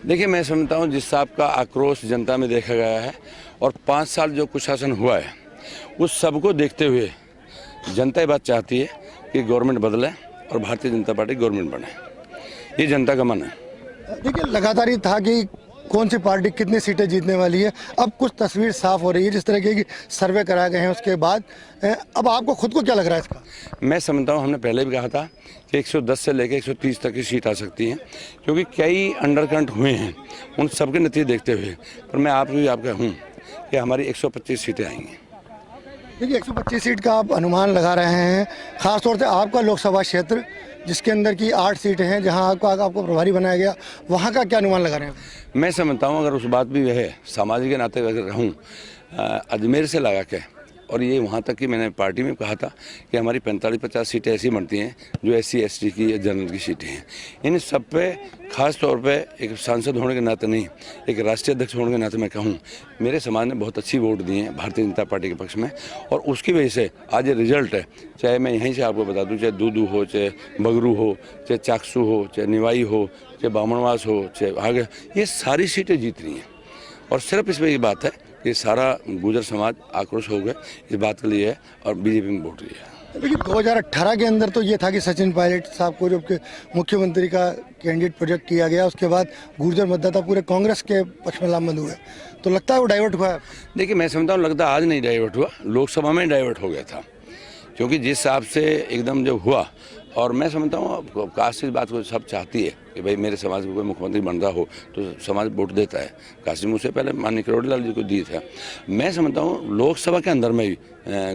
देखिए, मैं समझता हूँ जिस हिसाब का आक्रोश जनता में देखा गया है और 5 साल जो कुशासन हुआ है उस सबको देखते हुए जनता ये बात चाहती है कि गवर्नमेंट बदले और भारतीय जनता पार्टी गवर्नमेंट बने। ये जनता का मन है। देखिए, लगातार ये था कि कौन सी पार्टी कितनी सीटें जीतने वाली है। अब कुछ तस्वीर साफ हो रही है, जिस तरह की सर्वे कराए गए हैं उसके बाद। अब आपको खुद को क्या लग रहा है इसका? मैं समझता हूँ हमने पहले भी कहा था कि 110 से लेकर 130 तक की सीट आ सकती हैं, क्योंकि कई अंडरकरंट हुए हैं। उन सबके नतीजे देखते हुए पर मैं आपका हूँ कि हमारी 125 सीटें आएंगी। देखिए, 125 सीट का आप अनुमान लगा रहे हैं, खासतौर से आपका लोकसभा क्षेत्र जिसके अंदर की 8 सीटें हैं, जहां आपको प्रभारी बनाया गया, वहां का क्या अनुमान लगा रहे हैं? मैं समझता हूँ अगर उस बात भी है सामाजिक के नाते अगर रहूँ अजमेर से लगा के, और ये वहाँ तक कि मैंने पार्टी में कहा था कि हमारी 45-50 सीटें ऐसी बनती हैं जो SC ST की या जनरल की सीटें हैं। इन सब पे खास तौर पे एक सांसद होने के नाते नहीं, एक राष्ट्रीय अध्यक्ष होने के नाते मैं कहूँ मेरे समाज ने बहुत अच्छी वोट दिए हैं भारतीय जनता पार्टी के पक्ष में, और उसकी वजह से आज ये रिजल्ट है। चाहे मैं यहीं से आपको बता दूँ, चाहे दूदू हो, चाहे बगरू हो, चाहे चाकसू हो, चाहे निवाई हो, चाहे बामणवास हो, चाहे आगे, ये सारी सीटें जीत रही हैं। और सिर्फ इसमें ये बात है कि सारा गुजर समाज आक्रोश हो गया इस बात के लिए है और बीजेपी में वोट दिया है। देखिए, 2018 के अंदर तो ये था कि सचिन पायलट साहब को जब मुख्यमंत्री का कैंडिडेट प्रोजेक्ट किया गया, उसके बाद गुर्जर मतदाता पूरे कांग्रेस के पक्ष में लामबंद हुए, तो लगता है वो डाइवर्ट हुआ है। देखिए, मैं समझता हूँ लगता आज नहीं डाइवर्ट हुआ, लोकसभा में डाइवर्ट हो गया था, क्योंकि जिस हिसाब से एकदम जब हुआ, और मैं समझता हूँ काशी इस बात को सब चाहती है कि भाई मेरे समाज को कोई मुख्यमंत्री बन रहा हो तो समाज वोट देता है। काशी मुझसे पहले माननीय करोड़ीलाल जी को दी था। मैं समझता हूँ लोकसभा के अंदर में भी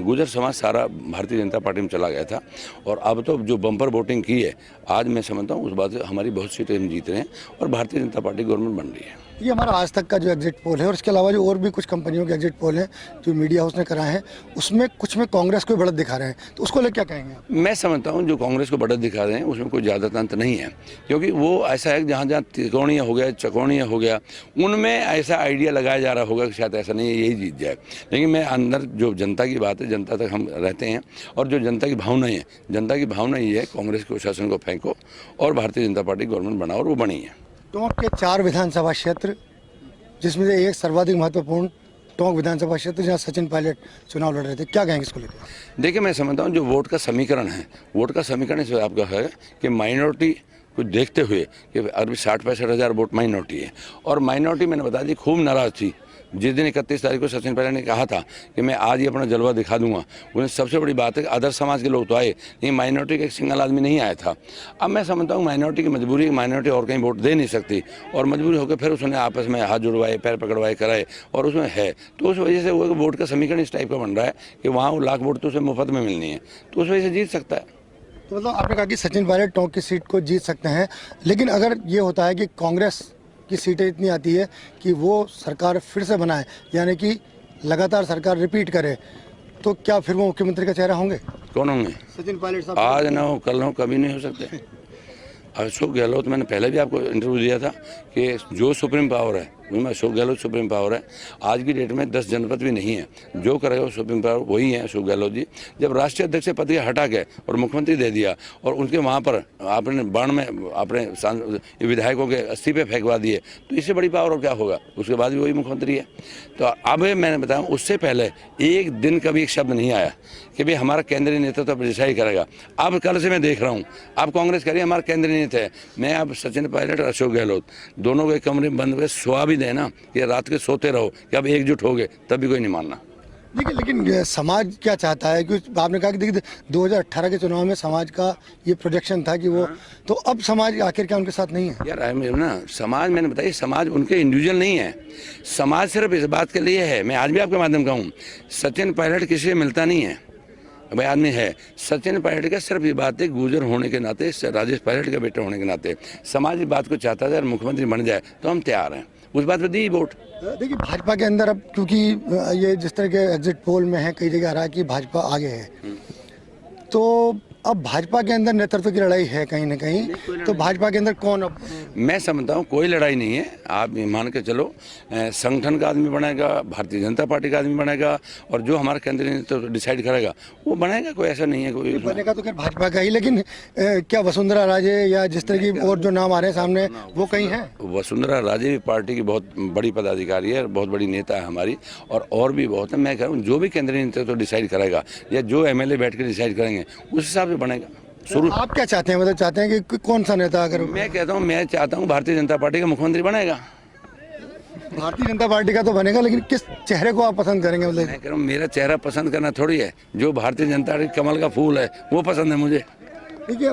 गुजर समाज सारा भारतीय जनता पार्टी में चला गया था, और अब तो जो बम्पर वोटिंग की है आज मैं समझता हूँ उस बात से हमारी बहुत सीटें हम जीत रहे हैं और भारतीय जनता पार्टी गवर्नमेंट बन रही है। ये हमारा आज तक का जो एग्जिट पोल है, और इसके अलावा जो और भी कुछ कंपनियों के एग्जिट पोल हैं जो मीडिया हाउस ने कराए हैं, उसमें कुछ में कांग्रेस को बढ़त दिखा रहे हैं, तो उसको लेकर क्या कहेंगे? मैं समझता हूँ जो कांग्रेस को बढ़त दिखा रहे हैं उसमें कोई ज़्यादा तंत्र नहीं है, क्योंकि वो ऐसा है जहाँ जहाँ त्रिकोणीय हो गया, चकोणीय हो गया, उनमें ऐसा आइडिया लगाया जा रहा होगा कि शायद ऐसा नहीं है यही जीत जाए। लेकिन मैं अंदर जो जनता की बात है, जनता तक हम रहते हैं, और जो जनता की भावना है, जनता की भावना ये है कांग्रेस के शासन को फेंको और भारतीय जनता पार्टी गवर्नमेंट बनाओ, और वो बनी है। टोंक के 4 विधानसभा क्षेत्र, जिसमें से एक सर्वाधिक महत्वपूर्ण टोंक विधानसभा क्षेत्र जहां सचिन पायलट चुनाव लड़ रहे थे, क्या कहेंगे इसको लेकर? देखिए, मैं समझता हूँ जो वोट का समीकरण है, वोट का समीकरण इस आपका है कि माइनॉरिटी को देखते हुए कि अभी 60-65 हज़ार वोट माइनॉरिटी है, और माइनॉरिटी मैंने बता दी खूब नाराज़ थी जिस दिन 31 तारीख को सचिन पायलट ने कहा था कि मैं आज ही अपना जलवा दिखा दूंगा। उन्हें सबसे बड़ी बात है कि अदर समाज के लोग तो आए, लेकिन माइनॉरिटी का एक सिंगल आदमी नहीं आया था। अब मैं समझता हूँ माइनॉरिटी की मजबूरी है, माइनॉरिटी और कहीं वोट दे नहीं सकती, और मजबूरी होकर फिर उसने आपस में हाथ जुड़वाए, पैर पकड़वाए, कराए, और उसमें है तो उस वजह से वो वोट का समीकरण इस टाइप का बन रहा है कि वहाँ वो लाख वोट तो उसे मुफ्त में मिलनी है, तो उस वजह से जीत सकता है। तो मतलब आपने कहा कि सचिन पायलट टोंक की सीट को जीत सकते हैं, लेकिन अगर ये होता है कि कांग्रेस की सीटें इतनी आती है कि वो सरकार फिर से बनाए, यानी कि लगातार सरकार रिपीट करे, तो क्या फिर वो मुख्यमंत्री का चेहरा होंगे? कौन होंगे? सचिन पायलट साहब। आज ना हो, कल हो, कभी नहीं हो सकते। अशोक गहलोत, मैंने पहले भी आपको इंटरव्यू दिया था कि जो सुप्रीम पावर है उसमें अशोक गहलोत सुप्रीम पावर है। आज की डेट में 10 जनपद भी नहीं है, जो करेगा वो सुप्रीम पावर वही है अशोक गहलोत जी। जब राष्ट्रीय अध्यक्ष से पद के हटा के और मुख्यमंत्री दे दिया, और उनके वहाँ पर आपने बाण में अपने विधायकों के इस्तीफे फेंकवा दिए, तो इससे बड़ी पावर और क्या होगा? उसके बाद भी वही मुख्यमंत्री है। तो अब मैंने बताया उससे पहले एक दिन कभी एक शब्द नहीं आया कि भाई हमारा केंद्रीय नेतृत्व तो जैसा ही करेगा। अब कल से मैं देख रहा हूँ, अब कांग्रेस करिए हमारा केंद्रीय नेता है, मैं अब सचिन पायलट और अशोक गहलोत दोनों को एक कमरे में बंद हुए सुहा भी देना कि रात के सोते रहो कि अब एकजुट हो गए, तब भी कोई नहीं मानना। देखिए, लेकिन समाज क्या चाहता है कि आपने कहा कि देखिए 2018 के चुनाव में समाज का ये प्रोजेक्शन था कि वो, तो अब समाज आखिर क्या उनके साथ नहीं है? यार ना समाज, मैंने बताया समाज उनके इंडिविजुअल नहीं है, समाज सिर्फ इस बात के लिए है। मैं आज भी आपके माध्यम का हूँ, सचिन पायलट किसी से मिलता नहीं है, भाई आदमी है सचिन पायलट का, सिर्फ ये बात है गुजर होने के नाते, राजेश पायलट का बेटा होने के नाते समाज इस बात को चाहता है, अगर मुख्यमंत्री बन जाए तो हम तैयार हैं, उस बात पर दी वोट। देखिए, भाजपा के अंदर अब क्योंकि ये जिस तरह के एग्जिट पोल में है, कई जगह आ रहा है कि भाजपा आगे है, तो अब भाजपा के अंदर नेतृत्व की लड़ाई है कहीं ना कहीं, तो भाजपा के अंदर कौन अब मैं समझता हूँ कोई लड़ाई नहीं है। आप ये मान के चलो, संगठन का आदमी बनेगा, भारतीय जनता पार्टी का आदमी बनेगा, और जो हमारा केंद्रीय नेतृत्व डिसाइड करेगा वो बनेगा। कोई ऐसा नहीं है कोई बनेगा तो खैर भाजपा का ही, लेकिन क्या वसुंधरा राजे या जिस तरह की और जो नाम आ रहे हैं सामने वो कहीं है? वसुंधरा राजे भी पार्टी की बहुत बड़ी पदाधिकारी है, बहुत बड़ी नेता है हमारी, और भी बहुत है। मैं कह रहा हूँ जो भी केंद्रीय नेतृत्व डिसाइड करेगा या जो एमएलए बैठ के डिसाइड करेंगे उस हिसाब से बनेगा। तो आप क्या चाहते हैं, मतलब चाहते हैं कि कौन सा नेता? अगर मैं कहता हूँ, मैं चाहता हूँ भारतीय जनता पार्टी का मुख्यमंत्री बनेगा। भारतीय जनता पार्टी का तो बनेगा, लेकिन किस चेहरे को आप पसंद करेंगे? मतलब मैं कह रहा हूँ मेरा चेहरा पसंद करना थोड़ी है, जो भारतीय जनता पार्टी कमल का फूल है वो पसंद है मुझे। देखिए,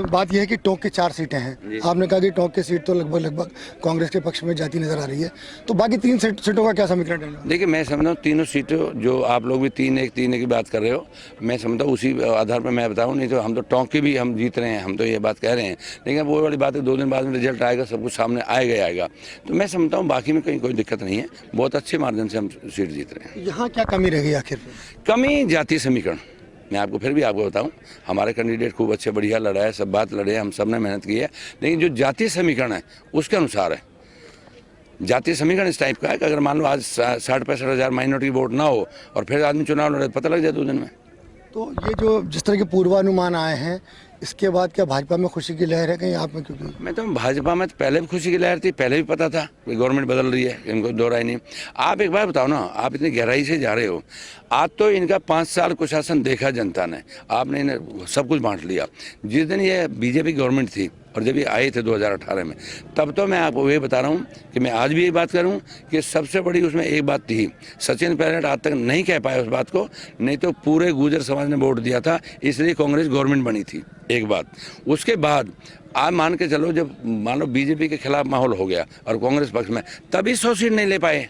बात यह है कि टोंक की 4 सीटें हैं। आपने कहा कि टोंक की सीट तो लगभग कांग्रेस के पक्ष में जाती नजर आ रही है, तो बाकी 3 सीटों का क्या समीकरण है? देखिए, मैं समझता हूँ तीनों सीटों, जो आप लोग भी 3-1 की बात कर रहे हो, मैं समझता हूँ उसी आधार पर मैं बताऊँ। नहीं तो हम तो टोंक की भी हम जीत रहे हैं, हम तो ये बात कह रहे हैं, लेकिन वो वाली बात है 2 दिन बाद में रिजल्ट आएगा, सब कुछ सामने आएगा। तो मैं समझता हूँ बाकी में कहीं कोई दिक्कत नहीं है, बहुत अच्छे मार्जिन से हम सीट जीत रहे हैं। यहाँ क्या कमी रहेगी आखिर? कमी जातीय समीकरण। मैं आपको फिर भी आपको बताऊं, हमारे कैंडिडेट खूब अच्छे बढ़िया लड़ा है, सब बात लड़े हैं, हम सब ने मेहनत की है, लेकिन जो जातीय समीकरण है उसके अनुसार है। जातीय समीकरण इस टाइप का है कि अगर मान लो आज 60-65 हज़ार माइनॉरिटी वोट ना हो और फिर आदमी चुनाव लड़े, पता लग जाए 2 दिन में। तो ये जो जिस तरह के पूर्वानुमान आए हैं, इसके बाद क्या भाजपा में खुशी की लहर है कहीं आप में? क्योंकि मैं तो भाजपा में तो पहले भी खुशी की लहर थी, पहले भी पता था कि गवर्नमेंट बदल रही है, इनको दो राय नहीं। आप एक बार बताओ ना, आप इतनी गहराई से जा रहे हो, आज तो इनका 5 साल कुशासन देखा जनता ने, आपने इन्हें सब कुछ बांट लिया। जिस दिन ये बीजेपी गवर्नमेंट थी और जब ये आए थे 2018 में, तब तो मैं आपको ये बता रहा हूँ कि मैं आज भी यही बात करूँ कि सबसे बड़ी उसमें एक बात थी, सचिन पायलट आज तक नहीं कह पाए उस बात को, नहीं तो पूरे गुर्जर समाज ने वोट दिया था, इसलिए कांग्रेस गवर्नमेंट बनी थी। एक बात, उसके बाद आप मान के चलो, जब मान लो बीजेपी के खिलाफ माहौल हो गया और कांग्रेस पक्ष में, तभी 100 सीट नहीं ले पाए।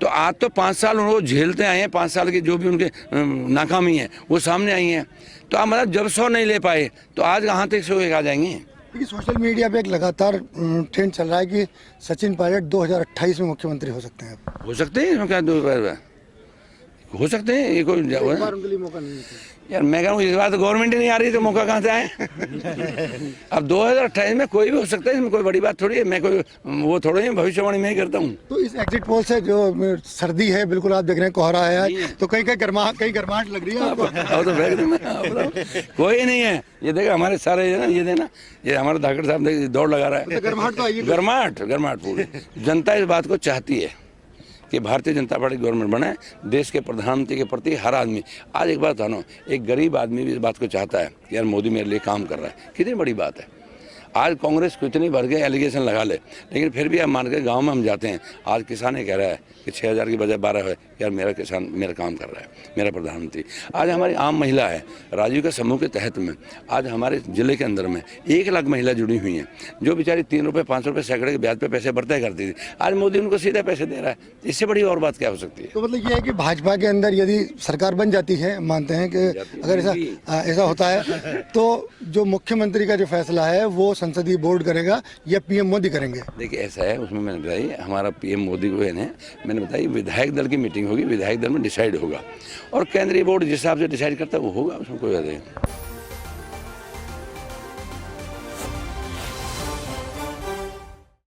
तो आज तो 5 साल उनको झेलते आए हैं, 5 साल की जो भी उनके नाकामी है वो सामने आई हैं। तो आप मतलब जब 100 नहीं ले पाए तो आज कहाँ तक 101 आ जाएंगे? देखिए, सोशल मीडिया पे एक लगातार ट्रेंड चल रहा है कि सचिन पायलट 2028 में मुख्यमंत्री हो सकते हैं। हो सकते हैं, क्या हो सकते हैं, ये कोई उनके लिए मौका नहीं है यार। मैं कहूँ इस बार तो गवर्नमेंट ही नहीं आ रही, तो मौका कहाँ से आए? अब 2028 में कोई भी हो सकता है, इसमें कोई बड़ी बात थोड़ी है। मैं कोई वो थोड़ी है, भविष्यवाणी मैं ही करता हूँ। तो इस एग्जिट पोल से जो सर्दी है, बिल्कुल आप देख रहे हैं कोहरा है, तो कहीं गर्माहट लग रही है आपको? तो फेंक देना, कोई नहीं है। ये देखो हमारे सारे ये देना, ये हमारा धाकड़ साहब दौड़ लगा रहा है। गर्माहट तो आई, गर्माहट पूरी जनता इस बात को चाहती है कि भारतीय जनता पार्टी गवर्नमेंट बने। देश के प्रधानमंत्री के प्रति हर आदमी, आज एक बात जानो, एक गरीब आदमी भी इस बात को चाहता है कि यार मोदी मेरे लिए काम कर रहा है। कितनी बड़ी बात है। आज कांग्रेस कितनी भर के एलिगेशन लगा ले, लेकिन फिर भी आप मान के गांव में हम जाते हैं, आज किसान ये कह रहा है कि 6000 की बजाय 12 है, यार मेरा किसान मेरा काम कर रहा है, मेरा प्रधानमंत्री। आज हमारी आम महिला है, राजीव के समूह के तहत में आज हमारे ज़िले के अंदर में 1 लाख महिला जुड़ी हुई हैं, जो बेचारी 3 रुपये 5 रुपये सैकड़े के ब्याज पे पैसे भरता करती थी। आज मोदी उनको सीधे पैसे दे रहा है, इससे बड़ी और बात क्या हो सकती है? तो मतलब ये है कि भाजपा के अंदर यदि सरकार बन जाती है, मानते हैं कि अगर ऐसा होता है, तो जो मुख्यमंत्री का जो फैसला है वो संसदीय बोर्ड करेगा या पीएम मोदी करेंगे? देखिए ऐसा है, उसमें मैंने बताई हमारा पीएम मोदी को है, मैंने बताई विधायक दल की मीटिंग होगी, विधायक दल में डिसाइड होगा और केंद्रीय बोर्ड जिस हिसाब से डिसाइड करता है वो होगा, उसमें कोई बात नहीं।